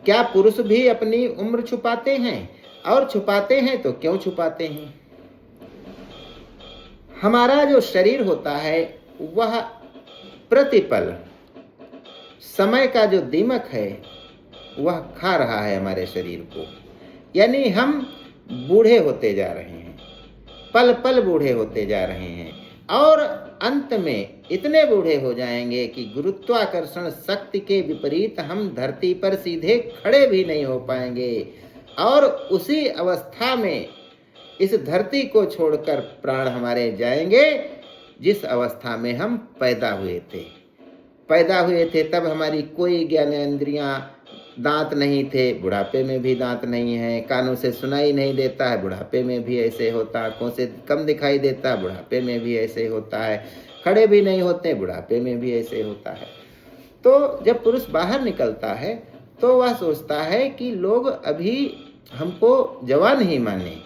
क्या पुरुष भी अपनी उम्र छुपाते हैं? और छुपाते हैं तो क्यों छुपाते हैं? हमारा जो शरीर होता है वह प्रतिपल समय का जो दीमक है वह खा रहा है हमारे शरीर को। यानी हम बूढ़े होते जा रहे हैं, पल पल बूढ़े होते जा रहे हैं और अंत में इतने बूढ़े हो जाएंगे कि गुरुत्वाकर्षण शक्ति के विपरीत हम धरती पर सीधे खड़े भी नहीं हो पाएंगे और उसी अवस्था में इस धरती को छोड़कर प्राण हमारे जाएंगे जिस अवस्था में हम पैदा हुए थे। तब हमारी कोई ज्ञानेंद्रियां, दांत नहीं थे, बुढ़ापे में भी दांत नहीं है, कानों से सुनाई नहीं देता है, बुढ़ापे में भी ऐसे होता है, आंखों से कम दिखाई देता है, बुढ़ापे में भी ऐसे होता है, खड़े भी नहीं होते, बुढ़ापे में भी ऐसे होता है। तो जब पुरुष बाहर निकलता है तो वह सोचता है कि लोग अभी हमको जवान ही माने,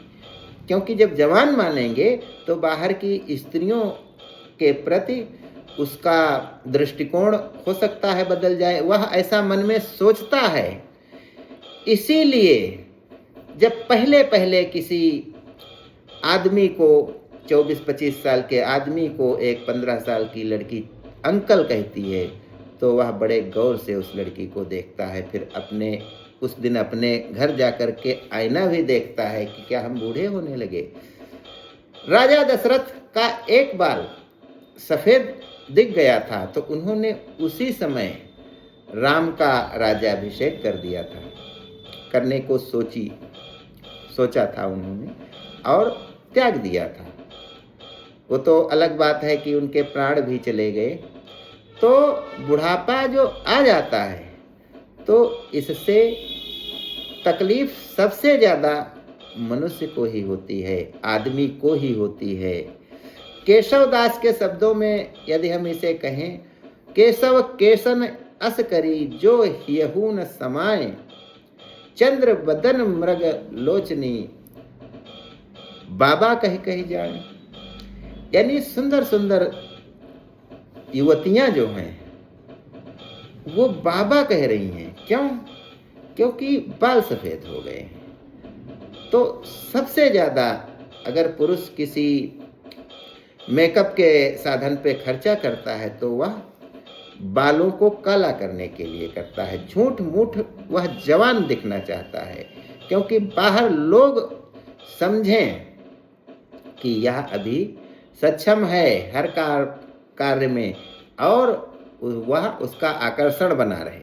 क्योंकि जब जवान मानेंगे तो बाहर की स्त्रियों के प्रति उसका दृष्टिकोण हो सकता है बदल जाए, वह ऐसा मन में सोचता है। इसीलिए जब पहले पहले किसी आदमी को, 24-25 साल के आदमी को एक 15 साल की लड़की अंकल कहती है तो वह बड़े गौर से उस लड़की को देखता है। फिर उस दिन अपने घर जाकर के आईना भी देखता है कि क्या हम बूढ़े होने लगे। राजा दशरथ का एक बाल सफ़ेद दिख गया था तो उन्होंने उसी समय राम का राज्याभिषेक कर दिया था, करने को सोचा था उन्होंने और त्याग दिया था। वो तो अलग बात है कि उनके प्राण भी चले गए। तो बुढ़ापा जो आ जाता है तो इससे तकलीफ सबसे ज़्यादा मनुष्य को ही होती है, आदमी को ही होती है। केशव दास के शब्दों में यदि हम इसे कहें, केशव केशन अस करी जो हियहू न समाए, चंद्र बदन मृग लोचनी बाबा कही जाए। यानी सुंदर सुंदर युवतियां जो हैं वो बाबा कह रही हैं। क्यों? क्योंकि बाल सफ़ेद हो गए हैं। तो सबसे ज़्यादा अगर पुरुष किसी मेकअप के साधन पे खर्चा करता है तो वह बालों को काला करने के लिए करता है। झूठ मूठ वह जवान दिखना चाहता है, क्योंकि बाहर लोग समझें कि यह अभी सक्षम है हर कार्य में और वह उसका आकर्षण बना रहे।